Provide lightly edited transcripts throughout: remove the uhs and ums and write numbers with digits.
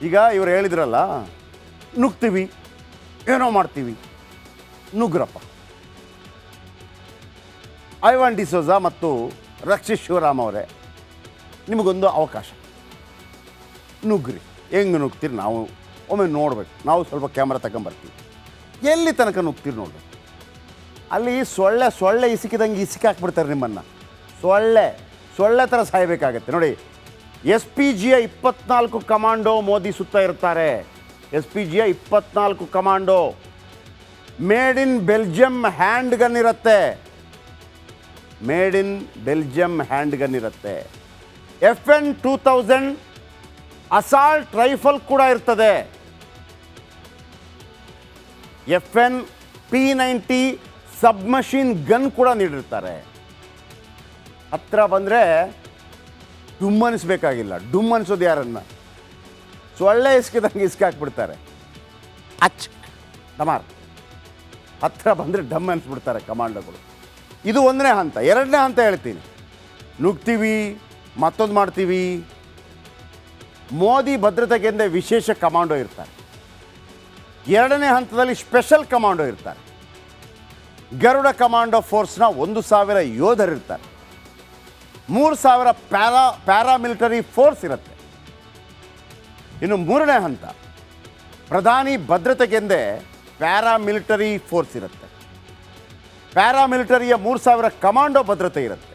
ಈಗ ಇವರು ಹೇಳಿದ್ರಲ್ಲ, ನುಗ್ತೀವಿ, ಏನೋ ಮಾಡ್ತೀವಿ, ನುಗ್ರಪ್ಪ. ಐವಾನ್ ಡಿಸೋಜಾ ಮತ್ತು ರಕ್ಷಿತ್ ಶಿವರಾಮ್ ಅವರೇ, ನಿಮಗೊಂದು ಅವಕಾಶ. ನುಗ್ಗ್ರಿ. ಹೆಂಗೆ ನುಗ್ತೀರಿ ನಾವು ಒಮ್ಮೆ ನೋಡ್ಬೇಕು. ನಾವು ಸ್ವಲ್ಪ ಕ್ಯಾಮ್ರಾ ತಗೊಂಬರ್ತೀವಿ. ಎಲ್ಲಿ ತನಕ ನುಗ್ತೀರಿ ನೋಡ್ಬೇಕು. ಅಲ್ಲಿ ಸೊಳ್ಳೆ ಇಸಿಕಿದಂಗೆ ಇಸಿಕಿ ಹಾಕ್ಬಿಡ್ತಾರೆ ನಿಮ್ಮನ್ನು. ಸೊಳ್ಳೆ ಥರ ಸಾಯಬೇಕಾಗತ್ತೆ ನೋಡಿ. SPGಯ 24 ಕಮಾಂಡೋ ಮೋದಿ ಸುತ್ತ ಇರ್ತಾರೆ. SPGಯ 24 commando. Made in Belgium hand gun ಇರುತ್ತೆ. FN 2000 ಅಸಾಲ್ಟ್ ರೈಫಲ್ ಕೂಡ ಇರ್ತದೆ. FN P90 ಸಬ್ಮಷೀನ್ ಗನ್ ಕೂಡ ನೀಡಿರ್ತಾರೆ. ಹತ್ರ ಬಂದರೆ ಡುಮ್ ಅನಿಸ್ಬೇಕಾಗಿಲ್ಲ. ಡುಮ್ ಅನಿಸೋದು ಯಾರನ್ನ? ಸೊಳ್ಳೆ ಇಸ್ಕಿದಂಗೆ ಇಸ್ಕಾಕ್ಬಿಡ್ತಾರೆ. ಡಮಾರ್. ಹತ್ರ ಬಂದರೆ ಡಮ್ ಅನಿಸ್ಬಿಡ್ತಾರೆ ಕಮಾಂಡೋಗಳು. ಇದು ಒಂದನೇ ಹಂತ. ಎರಡನೇ ಹಂತ ಹೇಳ್ತೀನಿ. ನುಗ್ತೀವಿ, ಮತ್ತೊಂದು ಮಾಡ್ತೀವಿ. ಮೋದಿ ಭದ್ರತೆಗೆಂದೇ ವಿಶೇಷ ಕಮಾಂಡೋ ಇರ್ತಾರೆ. ಎರಡನೇ ಹಂತದಲ್ಲಿ ಸ್ಪೆಷಲ್ ಕಮಾಂಡೋ ಇರ್ತಾರೆ. ಗರುಡ ಕಮಾಂಡೋ ಫೋರ್ಸ್ನ 1000 ಯೋಧರಿರ್ತಾರೆ. 3000 ಪ್ಯಾರಾಮಿಲಿಟರಿ ಫೋರ್ಸ್ ಇರುತ್ತೆ. ಇನ್ನು ಮೂರನೇ ಹಂತ, ಪ್ರಧಾನಿ ಭದ್ರತೆಗೆಂದೇ ಪ್ಯಾರಾಮಿಲಿಟರಿ ಫೋರ್ಸ್ ಇರುತ್ತೆ. ಪ್ಯಾರಾಮಿಲಿಟರಿಯ 3000 ಕಮಾಂಡೋ ಭದ್ರತೆ ಇರುತ್ತೆ.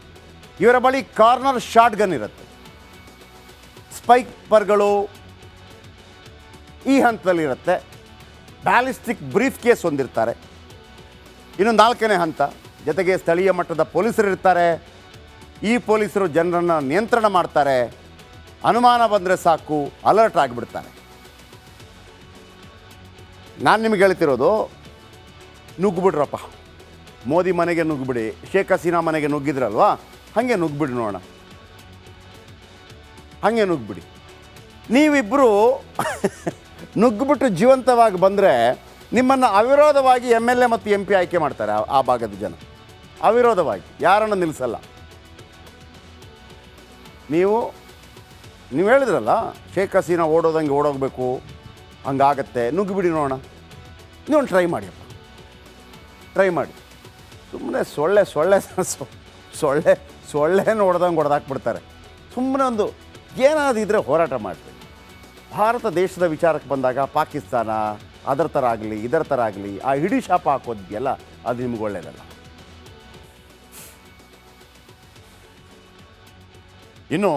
ಇವರ ಬಳಿ ಕಾರ್ನರ್ ಶಾಟ್ ಗನ್ ಇರುತ್ತೆ. ಸ್ಪೈಪರ್ಗಳು ಈ ಹಂತದಲ್ಲಿರುತ್ತೆ. ಬ್ಯಾಲಿಸ್ಟಿಕ್ ಬ್ರೀಫ್ ಕೇಸ್ ಹೊಂದಿರ್ತಾರೆ. ಇನ್ನು ನಾಲ್ಕನೇ ಹಂತ, ಜೊತೆಗೆ ಸ್ಥಳೀಯ ಮಟ್ಟದ ಪೊಲೀಸರು ಇರ್ತಾರೆ. ಈ ಪೊಲೀಸರು ಜನರನ್ನು ನಿಯಂತ್ರಣ ಮಾಡ್ತಾರೆ. ಅನುಮಾನ ಬಂದರೆ ಸಾಕು, ಅಲರ್ಟ್ ಆಗಿಬಿಡ್ತಾರೆ. ನಾನು ನಿಮಗೆ ಹೇಳ್ತಿರೋದು, ನುಗ್ಗಿಬಿಡ್ರಪ್ಪ. ಮೋದಿ ಮನೆಗೆ ನುಗ್ಗಿಬಿಡಿ. ಶೇಖ್ ಹಸೀನಾ ಮನೆಗೆ ನುಗ್ಗಿದ್ರಲ್ವಾ, ಹಾಗೆ ನುಗ್ಗಿಬಿಡಿ ನೋಡೋಣ. ಹಾಗೆ ನುಗ್ಗಿಬಿಡಿ. ನೀವಿಬ್ಬರು ನುಗ್ಗಿಬಿಟ್ಟು ಜೀವಂತವಾಗಿ ಬಂದರೆ ನಿಮ್ಮನ್ನು ಅವಿರೋಧವಾಗಿ MLA ಮತ್ತು MP ಆಯ್ಕೆ ಮಾಡ್ತಾರೆ. ಆ ಭಾಗದ ಜನ ಅವಿರೋಧವಾಗಿ ಯಾರನ್ನು ನಿಲ್ಲಿಸಲ್ಲ. ನೀವು ಹೇಳಿದ್ರಲ್ಲ, ಶೇಖ್ ಹಸೀನಾ ಓಡೋದಂಗೆ ಓಡೋಗಬೇಕು, ಹಂಗಾಗತ್ತೆ, ನುಗ್ಗಿಬಿಡಿ ನೋಡೋಣ. ನೀವು ಟ್ರೈ ಮಾಡಿಯಪ್ಪ, ಟ್ರೈ ಮಾಡಿ. ಸುಮ್ಮನೆ ಸೊಳ್ಳೆ ನೋಡ್ದಂಗೆ ಹೊಡೆದಾಕ್ಬಿಡ್ತಾರೆ. ಸುಮ್ಮನೆ ಒಂದು ಏನಾದರೂ ಇದ್ದರೆ ಹೋರಾಟ ಮಾಡಬೇಕು. ಭಾರತ ದೇಶದ ವಿಚಾರಕ್ಕೆ ಬಂದಾಗ ಪಾಕಿಸ್ತಾನ ಅದರ ಥರ ಆಗಲಿ ಇದರ ಥರ ಆಗಲಿ ಆ ಹಿಡಿ ಶಾಪ ಹಾಕೋದಿದೆಯಲ್ಲ, ಅದು ನಿಮ್ಗೆ ಒಳ್ಳೆಯದಲ್ಲ. ಇನ್ನು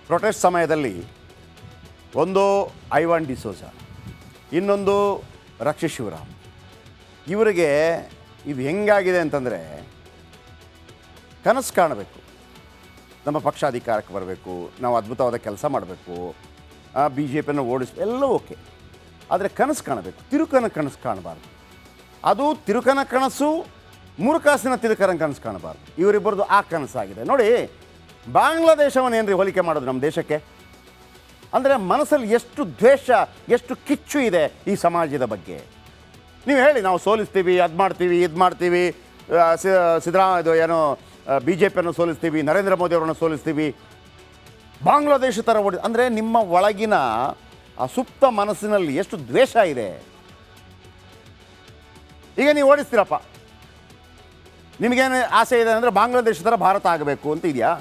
ಪ್ರೊಟೆಸ್ಟ್ ಸಮಯದಲ್ಲಿ ಒಂದು ಐವಾನ್ ಡಿಸೋಜಾ, ಇನ್ನೊಂದು ರಕ್ಷಿತ್ ಶಿವರಾಮ್. ಇವರಿಗೆ ಇದು ಹೆಂಗಾಗಿದೆ ಅಂತಂದರೆ, ಕನಸು ಕಾಣಬೇಕು. ನಮ್ಮ ಪಕ್ಷ ಅಧಿಕಾರಕ್ಕೆ ಬರಬೇಕು, ನಾವು ಅದ್ಭುತವಾದ ಕೆಲಸ ಮಾಡಬೇಕು, BJPಯನ್ನು ಓಡಿಸ್ಬೇಕು, ಎಲ್ಲ ಓಕೆ. ಆದರೆ ಕನಸು ಕಾಣಬೇಕು. ತಿರುಕನ ಕನಸು ಕಾಣಬಾರ್ದು. ಅದು ತಿರುಕನ ಕನಸು, ಮೂರ್ಖಾಸಿನ ತಿರುಕನ ಕನಸು ಕಾಣಬಾರ್ದು. ಇವರಿಬ್ಬರದು ಆ ಕನಸಾಗಿದೆ ನೋಡಿ. ಬಾಂಗ್ಲಾದೇಶವನ್ನು ಏನ್ರಿ ಹೋಲಿಕೆ ಮಾಡೋದು ನಮ್ಮ ದೇಶಕ್ಕೆ? ಅಂದರೆ ಮನಸ್ಸಲ್ಲಿ ಎಷ್ಟು ದ್ವೇಷ, ಎಷ್ಟು ಕಿಚ್ಚು ಇದೆ ಈ ಸಮಾಜದ ಬಗ್ಗೆ. ನೀವು ಹೇಳಿ, ನಾವು ಸೋಲಿಸ್ತೀವಿ, ಅದು ಮಾಡ್ತೀವಿ, ಇದು ಮಾಡ್ತೀವಿ, BJPಯನ್ನು ಸೋಲಿಸ್ತೀವಿ, ನರೇಂದ್ರ ಮೋದಿ ಅವರನ್ನು ಸೋಲಿಸ್ತೀವಿ, ಬಾಂಗ್ಲಾದೇಶ ಥರ ಅಂದರೆ ನಿಮ್ಮ ಒಳಗಿನ ಆ ಸುಪ್ತ ಮನಸ್ಸಿನಲ್ಲಿ ಎಷ್ಟು ದ್ವೇಷ ಇದೆ. ಈಗ ನೀವು ಓಡಿಸ್ತೀರಪ್ಪ, ನಿಮಗೇನು ಆಸೆ ಇದೆ ಅಂದರೆ ಬಾಂಗ್ಲಾದೇಶ ಥರ ಭಾರತ ಆಗಬೇಕು ಅಂತ ಇದೆಯಾ?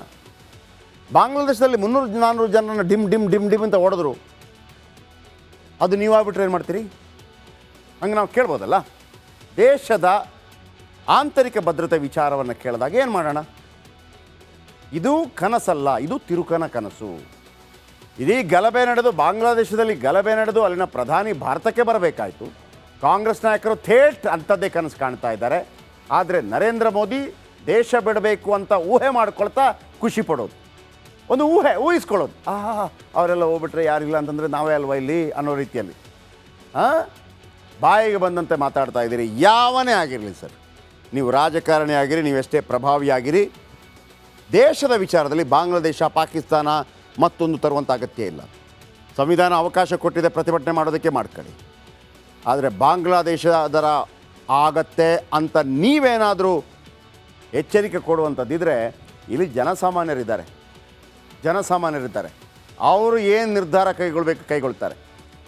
ಬಾಂಗ್ಲಾದೇಶದಲ್ಲಿ 300-400 ಜನರನ್ನು ಡಿಮ್ ಅಂತ ಹೊಡೆದ್ರು. ಅದು ನೀವು ಆಗ್ಬಿಟ್ರೆ ಏನು ಮಾಡ್ತೀರಿ? ಹಂಗೆ ನಾವು ಕೇಳ್ಬೋದಲ್ಲ. ದೇಶದ ಆಂತರಿಕ ಭದ್ರತೆ ವಿಚಾರವನ್ನು ಕೇಳಿದಾಗ ಏನು ಮಾಡೋಣ? ಇದು ಕನಸಲ್ಲ, ಇದು ತಿರುಕನ ಕನಸು. ಇದೀ ಗಲಭೆ ನಡೆದು, ಬಾಂಗ್ಲಾದೇಶದಲ್ಲಿ ಗಲಭೆ ನಡೆದು ಅಲ್ಲಿನ ಪ್ರಧಾನಿ ಭಾರತಕ್ಕೆ ಬರಬೇಕಾಯಿತು. ಕಾಂಗ್ರೆಸ್ ನಾಯಕರು ಥೇಟ್ ಅಂಥದ್ದೇ ಕನಸು ಕಾಣ್ತಾ ಇದ್ದಾರೆ. ಆದರೆ ನರೇಂದ್ರ ಮೋದಿ ದೇಶ ಬಿಡಬೇಕು ಅಂತ ಊಹೆ ಮಾಡ್ಕೊಳ್ತಾ ಖುಷಿ ಪಡೋದು, ಒಂದು ಊಹಿಸ್ಕೊಳ್ಳೋದು. ಅವರೆಲ್ಲ ಹೋಗ್ಬಿಟ್ರೆ ಯಾರಿಲ್ಲ ಅಂತಂದರೆ ನಾವೇ ಅಲ್ವಾ ಇಲ್ಲಿ ಅನ್ನೋ ರೀತಿಯಲ್ಲಿ ಬಾಯಿಗೆ ಬಂದಂತೆ ಮಾತಾಡ್ತಾ ಇದ್ದೀರಿ. ಯಾವನೇ ಆಗಿರಲಿ ಸರ್, ನೀವು ರಾಜಕಾರಣಿ ಆಗಿರಿ, ನೀವೆಷ್ಟೇ ಪ್ರಭಾವಿ ಆಗಿರಿ, ದೇಶದ ವಿಚಾರದಲ್ಲಿ ಬಾಂಗ್ಲಾದೇಶ, ಪಾಕಿಸ್ತಾನ ಮತ್ತೊಂದು ತರುವಂಥ ಅಗತ್ಯ ಇಲ್ಲ. ಸಂವಿಧಾನ ಅವಕಾಶ ಕೊಟ್ಟಿದೆ ಪ್ರತಿಭಟನೆ ಮಾಡೋದಕ್ಕೆ, ಮಾಡ್ಕೊಳ್ಳಿ. ಆದರೆ ಬಾಂಗ್ಲಾದೇಶ ಅದರ ಆಗತ್ತೆ ಅಂತ ನೀವೇನಾದರೂ ಎಚ್ಚರಿಕೆ ಕೊಡುವಂಥದ್ದಿದ್ರೆ, ಇಲ್ಲಿ ಜನಸಾಮಾನ್ಯರಿದ್ದಾರೆ. ಅವರು ಏನು ನಿರ್ಧಾರ ಕೈಗೊಳ್ಬೇಕು ಕೈಗೊಳ್ತಾರೆ.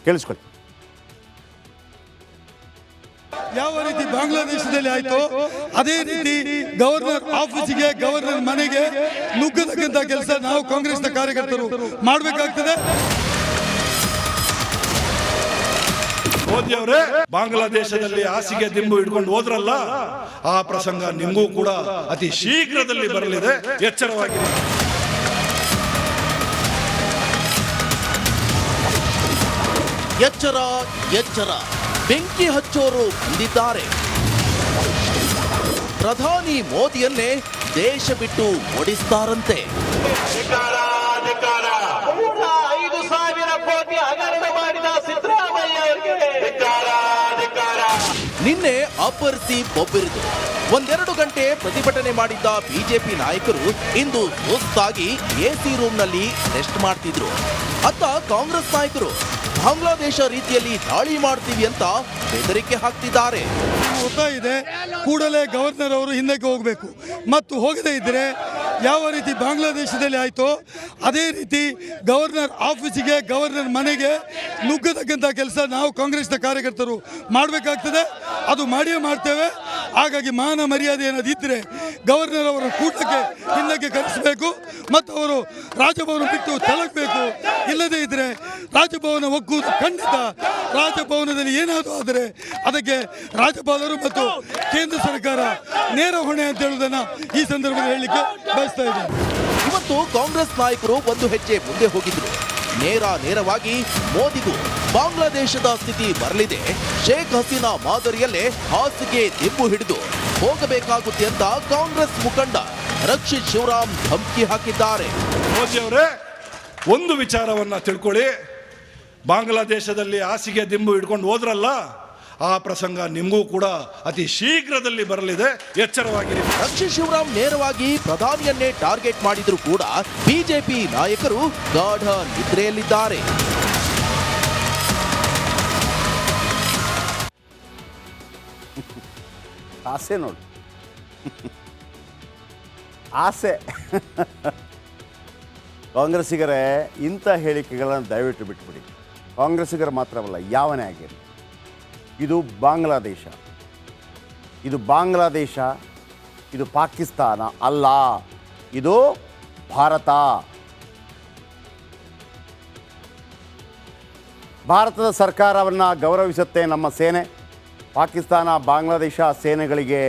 ಕೇಳಿಸ್ಕೊಳ್ಳಿ. ಯಾವ ರೀತಿ ಬಾಂಗ್ಲಾದೇಶದಲ್ಲಿ ಆಯ್ತು ಅದೇ ರೀತಿ ಗವರ್ನರ್ ಆಫೀಸಿಗೆ, ಗವರ್ನರ್ ಮನೆಗೆ ನುಗ್ಗತಕ್ಕಂಥ ಕೆಲಸ ನಾವು ಕಾಂಗ್ರೆಸ್ನ ಕಾರ್ಯಕರ್ತರು ಮಾಡಬೇಕಾಗ್ತದೆ. ಮೋದಿ ಅವರೇ, ಬಾಂಗ್ಲಾದೇಶದಲ್ಲಿ ಹಾಸಿಗೆ ದಿಂಬು ಹಿಡ್ಕೊಂಡು ಹೋದ್ರಲ್ಲ, ಆ ಪ್ರಸಂಗ ನಿಮಗೂ ಕೂಡ ಅತಿ ಶೀಘ್ರದಲ್ಲಿ ಬರಲಿದೆ, ಎಚ್ಚರವಾಗಿರಿ. ಎಚ್ಚರ ಎಚ್ಚರ, ಬೆಂಕಿ ಹಚ್ಚೋರು ಬಂದಿದ್ದಾರೆ. ಪ್ರಧಾನಿ ಮೋದಿಯನ್ನೇ ದೇಶ ಬಿಟ್ಟು ಓಡಿಸ್ತಾರಂತೆ. 5,000 ಕೋಟಿ ಹಗರಣ ಮಾಡಿದ ಸಿದ್ದರಾಮಯ್ಯ ನಿನ್ನೆ ಅಬ್ಬರಿಸಿ ಬೊಬ್ಬಿರಿದು 1-2 ಗಂಟೆ ಪ್ರತಿಭಟನೆ ಮಾಡಿದ್ದ ಬಿಜೆಪಿ ನಾಯಕರು ಇಂದು ಸುಸ್ತಾಗಿ ಎಸಿ ರೂಮ್ನಲ್ಲಿ ರೆಸ್ಟ್ ಮಾಡ್ತಿದ್ರು. ಅತ್ತ ಕಾಂಗ್ರೆಸ್ ನಾಯಕರು ಬಾಂಗ್ಲಾದೇಶ ರೀತಿಯಲ್ಲಿ ದಾಳಿ ಮಾಡ್ತೀವಿ ಅಂತ ಬೆದರಿಕೆ ಹಾಕ್ತಿದ್ದಾರೆ. ಒತ್ತಾಯ ಇದೆ, ಕೂಡಲೇ ಗವರ್ನರ್ ಅವರು ಹಿಂದಕ್ಕೆ ಹೋಗಬೇಕು ಮತ್ತು ಹೋಗದೇ ಇದ್ದರೆ ಯಾವ ರೀತಿ ಬಾಂಗ್ಲಾದೇಶದಲ್ಲಿ ಆಯಿತು ಅದೇ ರೀತಿ ಗವರ್ನರ್ ಆಫೀಸಿಗೆ, ಗವರ್ನರ್ ಮನೆಗೆ ನುಗ್ಗತಕ್ಕಂಥ ಕೆಲಸ ನಾವು ಕಾಂಗ್ರೆಸ್ನ ಕಾರ್ಯಕರ್ತರು ಮಾಡಬೇಕಾಗ್ತದೆ. ಅದು ಮಾಡಿಯೇ ಮಾಡ್ತೇವೆ. ಹಾಗಾಗಿ ಮಾನ ಮರ್ಯಾದೆ ಏನಾದಿದ್ದರೆ ಗವರ್ನರ್ ಅವರ ಕೂಟಕ್ಕೆ ಹಿಂದಕ್ಕೆ ಕರೆಸಬೇಕು ಮತ್ತು ಅವರು ರಾಜಭವನ ಬಿಟ್ಟು ತಲಗಬೇಕು. ಇಲ್ಲದೇ ಇದ್ದರೆ ರಾಜಭವನ ಒಗ್ಗುವುದು ಖಂಡಿತ. ರಾಜಭವನದಲ್ಲಿ ಏನಾದರೂ ಆದರೆ ಅದಕ್ಕೆ ರಾಜ್ಯಪಾಲರು ಮತ್ತು ಕೇಂದ್ರ ಸರ್ಕಾರ ನೇರ ಹೊಣೆ ಅಂತ ಹೇಳುವುದನ್ನು ಈ ಸಂದರ್ಭದಲ್ಲಿ ಹೇಳಲಿಕ್ಕೆ ಬಯಸ್ತಾ ಇದ್ದೇನೆ. ಇವತ್ತು ಕಾಂಗ್ರೆಸ್ ನಾಯಕರು ಒಂದು ಹೆಜ್ಜೆ ಮುಂದೆ ಹೋಗಿದ್ರು. ನೇರವಾಗಿ ಮೋದಿಗೂ ಬಾಂಗ್ಲಾದೇಶದ ಸ್ಥಿತಿ ಬರಲಿದೆ, ಶೇಖ್ ಹಸೀನಾ ಮಾದರಿಯಲ್ಲೇ ಹಾಸಿಗೆ ದಿಂಬು ಹಿಡಿದು ಹೋಗಬೇಕಾಗುತ್ತೆ ಅಂತ ಕಾಂಗ್ರೆಸ್ ಮುಖಂಡ ರಕ್ಷಿತ್ ಶಿವರಾಮ್ ಧಮಕಿ ಹಾಕಿದ್ದಾರೆ. ಮೋದಿ ಅವರೇ, ಒಂದು ವಿಚಾರವನ್ನ ತಿಳ್ಕೊಳ್ಳಿ, ಬಾಂಗ್ಲಾದೇಶದಲ್ಲಿ ಹಾಸಿಗೆ ದಿಂಬು ಹಿಡ್ಕೊಂಡು ಹೋದ್ರಲ್ಲ, ಆ ಪ್ರಸಂಗ ನಿಮಗೂ ಕೂಡ ಅತಿ ಶೀಘ್ರದಲ್ಲಿ ಬರಲಿದೆ, ಎಚ್ಚರವಾಗಿರಿ. ರಕ್ಷಿತ್ ಶಿವರಾಮ್ ನೇರವಾಗಿ ಪ್ರಧಾನಿಯನ್ನೇ ಟಾರ್ಗೆಟ್ ಮಾಡಿದ್ರು ಕೂಡ ಬಿಜೆಪಿ ನಾಯಕರು ಗಾಢ ನಿದ್ರೆಯಲ್ಲಿದ್ದಾರೆ. ಆಸೆ ನೋಡಿ, ಆಸೆ. ಕಾಂಗ್ರೆಸ್ಸಿಗರೇ, ಇಂಥ ಹೇಳಿಕೆಗಳನ್ನು ದಯವಿಟ್ಟು ಬಿಟ್ಬಿಡಿ. ಕಾಂಗ್ರೆಸ್ಸಿಗರು ಮಾತ್ರವಲ್ಲ, ಯಾವನೇ ಆಗಿರಲಿ. ಇದು ಬಾಂಗ್ಲಾದೇಶ, ಇದು ಪಾಕಿಸ್ತಾನ ಅಲ್ಲ, ಇದು ಭಾರತ. ಭಾರತದ ಸರ್ಕಾರವನ್ನು ಗೌರವಿಸುತ್ತೆ ನಮ್ಮ ಸೇನೆ. ಪಾಕಿಸ್ತಾನ, ಬಾಂಗ್ಲಾದೇಶ ಸೇನೆಗಳಿಗೆ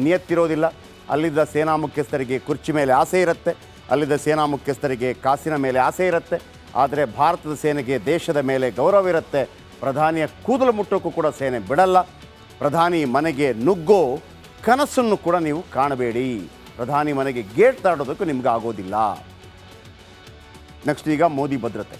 ನಿಯತ್ತಿರೋದಿಲ್ಲ. ಅಲ್ಲಿದ್ದ ಸೇನಾ ಮುಖ್ಯಸ್ಥರಿಗೆ ಕುರ್ಚಿ ಮೇಲೆ ಆಸೆ ಇರುತ್ತೆ, ಅಲ್ಲಿದ್ದ ಸೇನಾ ಮುಖ್ಯಸ್ಥರಿಗೆ ಕಾಸಿನ ಮೇಲೆ ಆಸೆ ಇರುತ್ತೆ. ಆದರೆ ಭಾರತದ ಸೇನೆಗೆ ದೇಶದ ಮೇಲೆ ಗೌರವ ಇರುತ್ತೆ. ಪ್ರಧಾನಿಯ ಕೂದಲು ಮುಟ್ಟೋಕ್ಕೂ ಕೂಡ ಸೇನೆ ಬಿಡಲ್ಲ. ಪ್ರಧಾನಿ ಮನೆಗೆ ನುಗ್ಗೋ ಕನಸನ್ನು ಕೂಡ ನೀವು ಕಾಣಬೇಡಿ. ಪ್ರಧಾನಿ ಮನೆಗೆ ಗೇಟ್ ದಾಟೋದಕ್ಕೂ ನಿಮ್ಗೆ ಆಗೋದಿಲ್ಲ. ನೆಕ್ಸ್ಟ್ ಈಗ ಮೋದಿ ಭದ್ರತೆ.